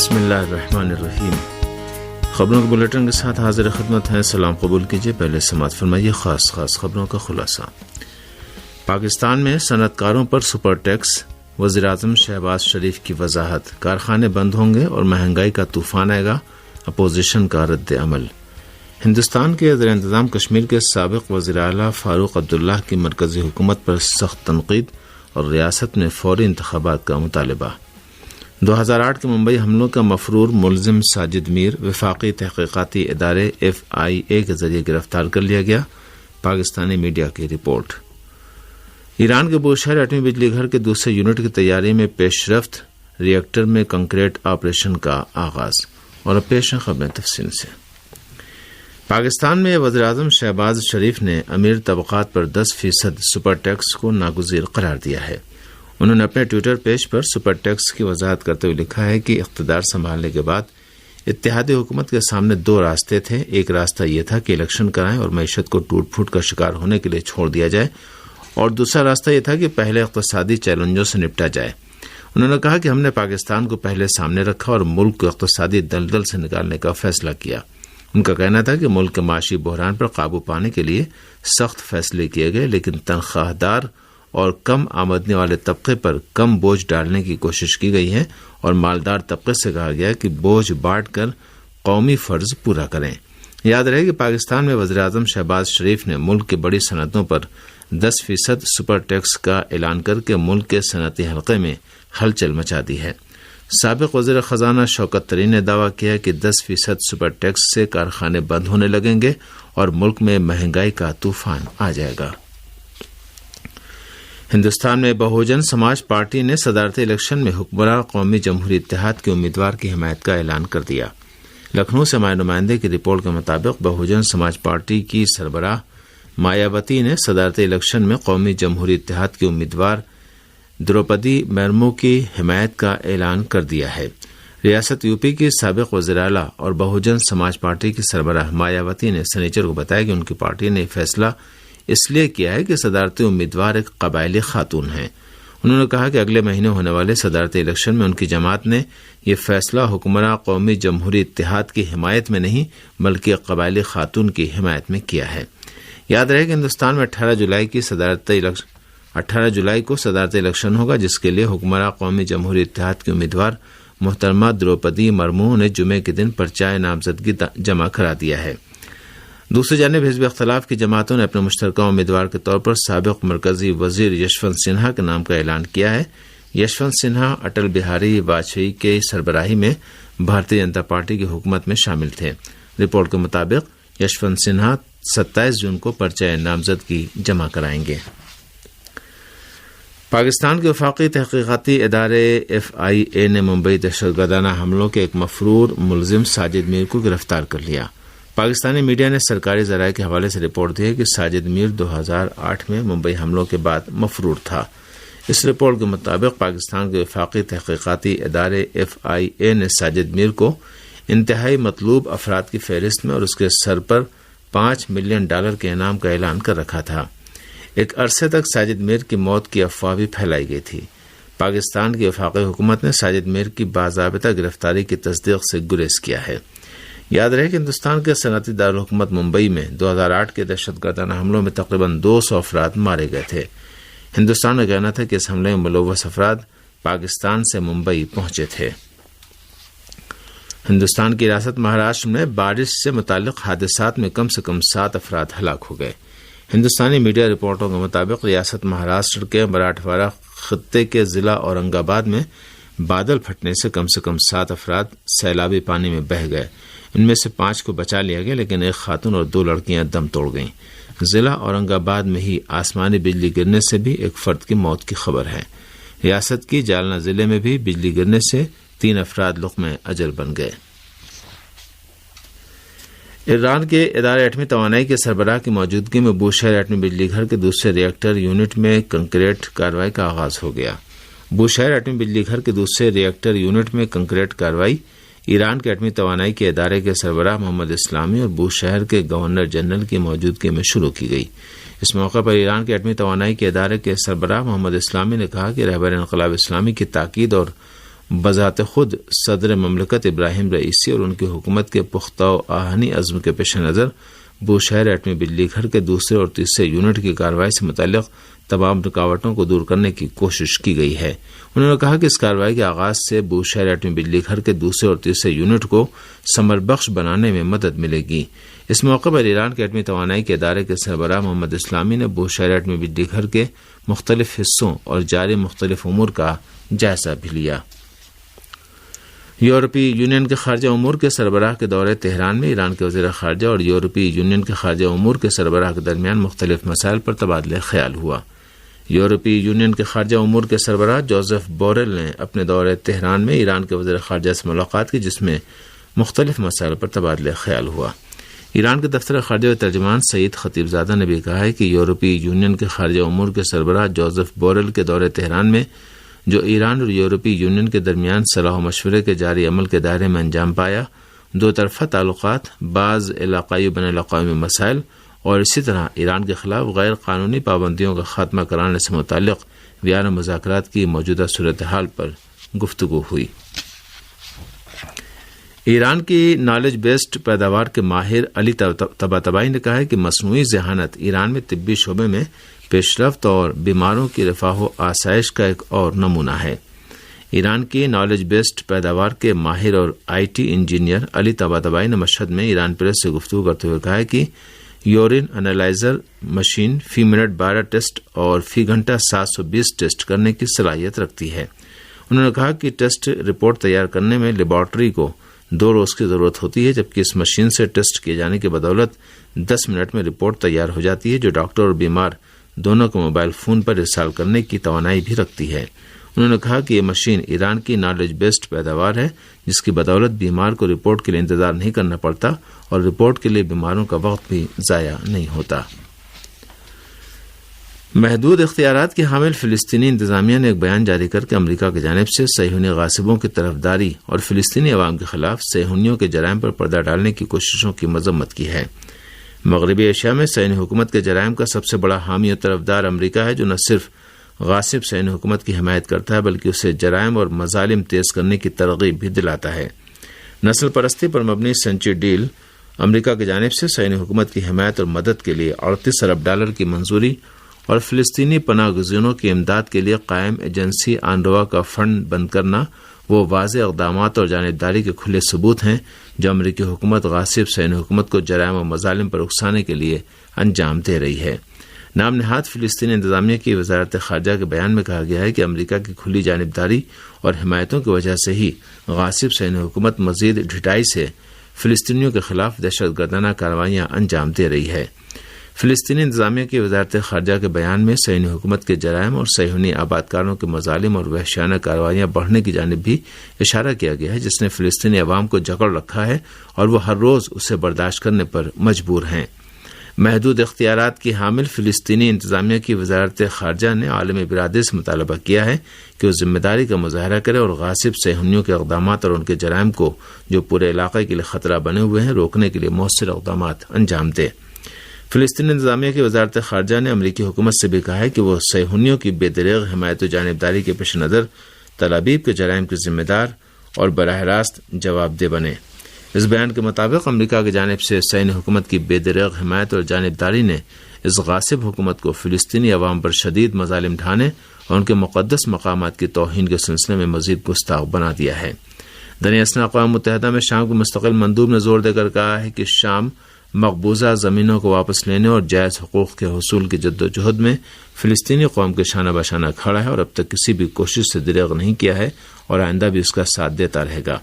بسم اللہ الرحمن الرحیم۔ خبروں کے بلیٹن کے ساتھ حاضر خدمت ہیں، سلام قبول کیجیے۔ پہلے سماعت فرمائیے خاص خبروں کا خلاصہ۔ پاکستان میں صنعت کاروں پر سپر ٹیکس، وزیراعظم شہباز شریف کی وضاحت، کارخانے بند ہوں گے اور مہنگائی کا طوفان آئے گا، اپوزیشن کا رد عمل۔ ہندوستان کے زیر انتظام کشمیر کے سابق وزیر اعلیٰ فاروق عبداللہ کی مرکزی حکومت پر سخت تنقید اور ریاست میں فوری انتخابات کا مطالبہ۔ 2008 کے ممبئی حملوں کا مفرور ملزم ساجد میر وفاقی تحقیقاتی ادارے FIA کے ذریعے گرفتار کر لیا گیا، پاکستانی میڈیا کی رپورٹ۔ ایران کے بوشہر ایٹمی بجلی گھر کے دوسرے یونٹ کی تیاری میں پیش رفت، ری ایکٹر میں کنکریٹ آپریشن کا آغاز۔ اور اب پیش ہیں خبریں تفصیل سے۔ پاکستان میں وزیراعظم شہباز شریف نے امیر طبقات پر 10% سپر ٹیکس کو ناگزیر قرار دیا ہے۔ انہوں نے اپنے ٹویٹر پیج پر سپر ٹیکس کی وضاحت کرتے ہوئے لکھا ہے کہ اقتدار سنبھالنے کے بعد اتحادی حکومت کے سامنے دو راستے تھے۔ ایک راستہ یہ تھا کہ الیکشن کرائیں اور معیشت کو ٹوٹ پھوٹ کا شکار ہونے کے لیے چھوڑ دیا جائے، اور دوسرا راستہ یہ تھا کہ پہلے اقتصادی چیلنجوں سے نپٹا جائے۔ انہوں نے کہا کہ ہم نے پاکستان کو پہلے سامنے رکھا اور ملک کو اقتصادی دلدل سے نکالنے کا فیصلہ کیا۔ ان کا کہنا تھا کہ ملک کے معاشی بحران پر قابو پانے کے لیے سخت فیصلے کیے گئے، لیکن تنخواہ دار اور کم آمدنی والے طبقے پر کم بوجھ ڈالنے کی کوشش کی گئی ہے، اور مالدار طبقے سے کہا گیا کہ بوجھ بانٹ کر قومی فرض پورا کریں۔ یاد رہے کہ پاکستان میں وزیراعظم شہباز شریف نے ملک کی بڑی صنعتوں پر 10% سپر ٹیکس کا اعلان کر کے ملک کے صنعتی حلقے میں ہلچل مچا دی ہے۔ سابق وزیر خزانہ شوکت ترین نے دعویٰ کیا کہ 10% سپر ٹیکس سے کارخانے بند ہونے لگیں گے اور ملک میں مہنگائی کا طوفان آ جائے گا۔ ہندوستان میں بہوجن سماج پارٹی نے صدارتی الیکشن میں حکمراں قومی جمہوری اتحاد کے امیدوار کی حمایت کا اعلان کر دیا۔ لکھنؤ سے ہمارے نمائندے کی رپورٹ کے مطابق بہوجن سماج پارٹی کی سربراہ مایاوتی نے صدارتی الیکشن میں قومی جمہوری اتحاد کے امیدوار دروپدی مرمو کی حمایت کا اعلان کر دیا ہے۔ ریاست UP کی سابق وزیر اعلیٰ اور بہوجن سماج پارٹی کی سربراہ مایاوتی نے سنیچر کو بتایا کہ ان کی پارٹی نے فیصلہ اس لیے کیا ہے کہ صدارتی امیدوار ایک قبائلی خاتون ہیں۔ انہوں نے کہا کہ اگلے مہینے ہونے والے صدارتی الیکشن میں ان کی جماعت نے یہ فیصلہ حکمراں قومی جمہوری اتحاد کی حمایت میں نہیں بلکہ ایک قبائلی خاتون کی حمایت میں کیا ہے۔ یاد رہے کہ ہندوستان میں 18 جولائی کو صدارتی الیکشن ہوگا، جس کے لیے حکمراں قومی جمہوری اتحاد کے امیدوار محترمہ دروپدی مرمو نے جمعے کے دن پرچہ نامزدگی جمع کرا دیا ہے۔ دوسری جانب حزب اختلاف کی جماعتوں نے اپنے مشترکہ امیدوار کے طور پر سابق مرکزی وزیر یشونت سنہا کے نام کا اعلان کیا ہے۔ یشونت سنہا اٹل بہاری واجپئی کے سربراہی میں بھارتیہ جنتا پارٹی کی حکومت میں شامل تھے۔ رپورٹ کے مطابق یشونت سنہا 27 جون کو پرچہ نامزدگی جمع کرائیں گے۔ پاکستان کے وفاقی تحقیقاتی ادارے FIA نے ممبئی دہشت گردانہ حملوں کے ایک مفرور ملزم ساجد میر کو گرفتار کر لیا۔ پاکستانی میڈیا نے سرکاری ذرائع کے حوالے سے رپورٹ دی ہے کہ ساجد میر 2008 میں ممبئی حملوں کے بعد مفرور تھا۔ اس رپورٹ کے مطابق پاکستان کے وفاقی تحقیقاتی ادارے FIA نے ساجد میر کو انتہائی مطلوب افراد کی فہرست میں اور اس کے سر پر $5 ملین کے انعام کا اعلان کر رکھا تھا۔ ایک عرصے تک ساجد میر کی موت کی افواہ بھی پھیلائی گئی تھی۔ پاکستان کی وفاقی حکومت نے ساجد میر کی باضابطہ گرفتاری کی تصدیق سے گریز کیا ہے۔ یاد رہے کہ ہندوستان کے صنعتی دارالحکومت ممبئی میں 2008 کے دہشت گردانہ حملوں میں تقریباً 200 افراد مارے گئے تھے۔ ہندوستان کا کہنا تھا کہ اس حملے میں ملوث افراد پاکستان سے ممبئی پہنچے تھے۔ ہندوستان کی ریاست مہاراشٹر میں بارش سے متعلق حادثات میں کم سے کم 7 افراد ہلاک ہو گئے۔ ہندوستانی میڈیا رپورٹوں کے مطابق ریاست مہاراشٹر کے مراٹھواڑہ خطے کے ضلع اورنگ آباد میں بادل پھٹنے سے کم 7 افراد سیلابی پانی میں بہہ گئے۔ ان میں سے 5 کو بچا لیا گیا، لیکن ایک خاتون اور 2 لڑکیاں دم توڑ گئیں۔ ضلع اورنگ آباد میں ہی آسمانی بجلی گرنے سے بھی ایک فرد کی موت کی خبر ہے۔ ریاست کی جالنا ضلع میں بھی بجلی گرنے سے 3 افراد لقمہ اجل بن گئے۔ ایران کے ادارے ایٹمی توانائی کے سربراہ کی موجودگی میں بوشہر ایٹمی بجلی گھر کے دوسرے ری ایکٹر یونٹ میں کنکریٹ کارروائی کا آغاز ہو گیا۔ بوشہر ایٹمی بجلی گھر کے دوسرے ری ایکٹر یونٹ میں کنکریٹ کارروائی ایران کے ایٹمی توانائی کے ادارے کے سربراہ محمد اسلامی اور بوشہر کے گورنر جنرل کی موجودگی میں شروع کی گئی۔ اس موقع پر ایران کے ایٹمی توانائی کے ادارے کے سربراہ محمد اسلامی نے کہا کہ رہبر انقلاب اسلامی کی تاکید اور بذات خود صدر مملکت ابراہیم رئیسی اور ان کی حکومت کے پختہ و آہنی عزم کے پیش نظر بوشہر ایٹمی بجلی گھر کے دوسرے اور تیسرے یونٹ کی کارروائی سے متعلق تمام رکاوٹوں کو دور کرنے کی کوشش کی گئی ہے۔ انہوں نے کہا کہ اس کارروائی کے آغاز سے بوشہر ایٹمی بجلی گھر کے دوسرے اور تیسرے یونٹ کو ثمر بخش بنانے میں مدد ملے گی۔ اس موقع پر ایران کے ایٹمی توانائی کے ادارے کے سربراہ محمد اسلامی نے بوشہر ایٹمی بجلی گھر کے مختلف حصوں اور جاری مختلف امور کا جائزہ بھی لیا۔ یورپی یونین کے خارجہ امور کے سربراہ کے دورے تہران میں ایران کے وزیر خارجہ اور یورپی یونین کے خارجہ امور کے سربراہ کے درمیان مختلف مسائل پر تبادلہ خیال ہوا۔ یورپی یونین کے خارجہ امور کے سربراہ جوزف بوریل نے اپنے دورے تہران میں ایران کے وزیر خارجہ سے ملاقات کی، جس میں مختلف مسائل پر تبادلہ خیال ہوا۔ ایران کے دفتر خارجہ و ترجمان سعید خطیب زادہ نے بھی کہا ہے کہ یورپی یونین کے خارجہ امور کے سربراہ جوزف بوریل کے دورے تہران میں جو ایران اور یورپی یونین کے درمیان صلاح و مشورے کے جاری عمل کے دائرے میں انجام پایا، دو طرفہ تعلقات، بعض علاقائی و بین الاقوامی مسائل اور اسی طرح ایران کے خلاف غیر قانونی پابندیوں کا خاتمہ کرانے سے متعلق ویانا مذاکرات کی موجودہ صورتحال پر گفتگو ہوئی۔ ایران کی نالج بیسڈ پیداوار کے ماہر علی طباطبائی نے کہا ہے کہ مصنوعی ذہانت ایران میں طبی شعبے میں پیش رفت اور بیماروں کی رفاہ و آسائش کا ایک اور نمونہ ہے۔ ایران کی نالج بیسڈ پیداوار کے ماہر اور I T engineer Ali Tabatabai نے مشہد میں ایران پریس سے گفتگو کرتے ہوئے کہا ہے کہ یورین انالائزر مشین فی منٹ 12 ٹیسٹ اور فی گھنٹہ 720 ٹیسٹ کرنے کی صلاحیت رکھتی ہے۔ انہوں نے کہا کہ ٹیسٹ رپورٹ تیار کرنے میں لیبارٹری کو 2 روز کی ضرورت ہوتی ہے، جبکہ اس مشین سے ٹیسٹ کیے جانے کی بدولت 10 منٹ میں رپورٹ تیار ہو جاتی ہے، جو ڈاکٹر اور بیمار دونوں کو موبائل فون پر ارسال کرنے کی توانائی بھی رکھتی ہے۔ انہوں نے کہا کہ یہ مشین ایران کی نالج بیسڈ پیداوار ہے، جس کی بدولت بیمار کو رپورٹ کے لیے انتظار نہیں کرنا پڑتا اور رپورٹ کے لیے بیماروں کا وقت بھی ضائع نہیں ہوتا۔ محدود اختیارات کی حامل فلسطینی انتظامیہ نے ایک بیان جاری کر کے امریکہ کی جانب سے صہیونی غاصبوں کی طرفداری اور فلسطینی عوام کے خلاف صہیونیوں کے جرائم پر پردہ ڈالنے کی کوششوں کی مذمت کی ہے۔ مغربی ایشیا میں صہیونی حکومت کے جرائم کا سب سے بڑا حامی و طرفدار امریکہ ہے، جو نہ صرف غاصب صہیونی حکومت کی حمایت کرتا ہے بلکہ اسے جرائم اور مظالم تیز کرنے کی ترغیب بھی دلاتا ہے۔ نسل پرستی پر مبنی سنچی ڈیل امریکہ کی جانب سے صہیونی حکومت کی حمایت اور مدد کے لیے $38 ارب کی منظوری اور فلسطینی پناہ گزینوں کی امداد کے لیے قائم ایجنسی آنروا کا فنڈ بند کرنا وہ واضح اقدامات اور جانبداری کے کھلے ثبوت ہیں جو امریکی حکومت غاصب صہیونی حکومت کو جرائم و مظالم پر اکسانے کے لیے انجام دے رہی ہے۔ نام نہاد فلسطینی انتظامیہ کی وزارت خارجہ کے بیان میں کہا گیا ہے کہ امریکہ کی کھلی جانبداری اور حمایتوں کی وجہ سے ہی غاصب صہیونی حکومت مزید ڈھٹائی سے فلسطینیوں کے خلاف دہشت گردانہ کارروائیاں انجام دے رہی ہے۔ فلسطینی انتظامیہ کی وزارت خارجہ کے بیان میں صہیونی حکومت کے جرائم اور صہیونی آبادکاروں کے مظالم اور وحشیانہ کارروائیاں بڑھنے کی جانب بھی اشارہ کیا گیا ہے، جس نے فلسطینی عوام کو جکڑ رکھا ہے اور وہ ہر روز اسے برداشت کرنے پر مجبور ہیں۔ محدود اختیارات کی حامل فلسطینی انتظامیہ کی وزارت خارجہ نے عالمی برادری سے مطالبہ کیا ہے کہ وہ ذمہ داری کا مظاہرہ کرے اور غاصب صہیونیوں کے اقدامات اور ان کے جرائم کو جو پورے علاقے کے لیے خطرہ بنے ہوئے ہیں روکنے کے لیے مؤثر اقدامات انجام دے۔ فلسطینی انتظامیہ کی وزارت خارجہ نے امریکی حکومت سے بھی کہا ہے کہ وہ صہیونیوں کی بے دریغ حمایت و جانبداری کے پیش نظر تل ابیب کے جرائم کے ذمہ دار اور براہ راست جواب دہ بنے۔ اس بیان کے مطابق امریکہ کی جانب سے صہیونی حکومت کی بے دریغ حمایت اور جانبداری نے اس غاصب حکومت کو فلسطینی عوام پر شدید مظالم ڈھانے اور ان کے مقدس مقامات کی توہین کے سلسلے میں مزید گستاخ بنا دیا ہے۔ دنیا اثنا اقوام متحدہ میں شام کے مستقل مندوب نے زور دے کر کہا ہے کہ شام مقبوضہ زمینوں کو واپس لینے اور جائز حقوق کے حصول کی جدوجہد میں فلسطینی قوم کے شانہ بشانہ کھڑا ہے اور اب تک کسی بھی کوشش سے دریغ نہیں کیا ہے اور آئندہ بھی اس کا ساتھ دیتا رہے گا۔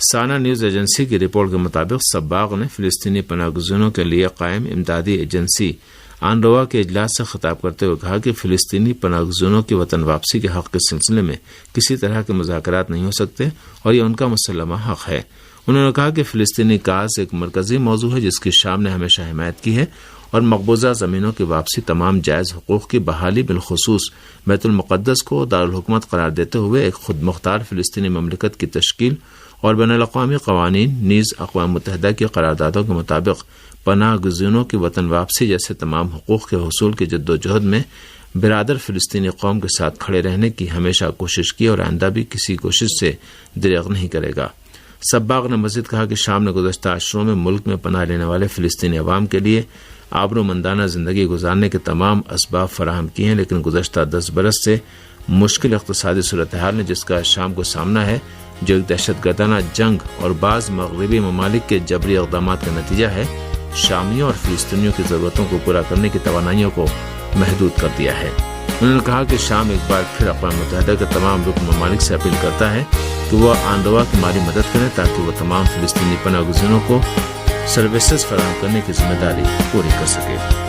سانا نیوز ایجنسی کی رپورٹ کے مطابق سباغ نے فلسطینی پناہ گزینوں کے لیے قائم امدادی ایجنسی آنروا کے اجلاس سے خطاب کرتے ہوئے کہا کہ فلسطینی پناہ گزینوں کی وطن واپسی کے حق کے سلسلے میں کسی طرح کے مذاکرات نہیں ہو سکتے اور یہ ان کا مسلمہ حق ہے۔ انہوں نے کہا کہ فلسطینی کاز ایک مرکزی موضوع ہے جس کی شام نے ہمیشہ حمایت کی ہے اور مقبوضہ زمینوں کی واپسی تمام جائز حقوق کی بحالی بالخصوص بیت المقدس کو دارالحکومت قرار دیتے ہوئے ایک خود مختار فلسطینی مملکت کی تشکیل اور بین الاقوامی قوانین نیز اقوام متحدہ کی قراردادوں کے مطابق پناہ گزینوں کی وطن واپسی جیسے تمام حقوق کے حصول کی جدوجہد میں برادر فلسطینی قوم کے ساتھ کھڑے رہنے کی ہمیشہ کوشش کی اور آئندہ بھی کسی کوشش سے دریغ نہیں کرے گا۔ سباغ نے مزید کہا کہ شام نے گزشتہ عشروں میں ملک میں پناہ لینے والے فلسطینی عوام کے لیے آبرومندانہ زندگی گزارنے کے تمام اسباب فراہم کیے ہیں، لیکن گزشتہ 10 برس سے مشکل اقتصادی صورتحال نے جس کا شام کو سامنا ہے، جو ایک دہشت گردانہ جنگ اور بعض مغربی ممالک کے جبری اقدامات کا نتیجہ ہے، شامیوں اور فلسطینیوں کی ضرورتوں کو پورا کرنے کی توانائیوں کو محدود کر دیا ہے۔ انہوں نے کہا کہ شام ایک بار پھر اقوام متحدہ کے تمام رکن ممالک سے اپیل کرتا ہے کہ وہ آن روا کی مالی مدد کریں تاکہ وہ تمام فلسطینی پناہ گزینوں کو سروسز فراہم کرنے کی ذمہ داری پوری کر سکے۔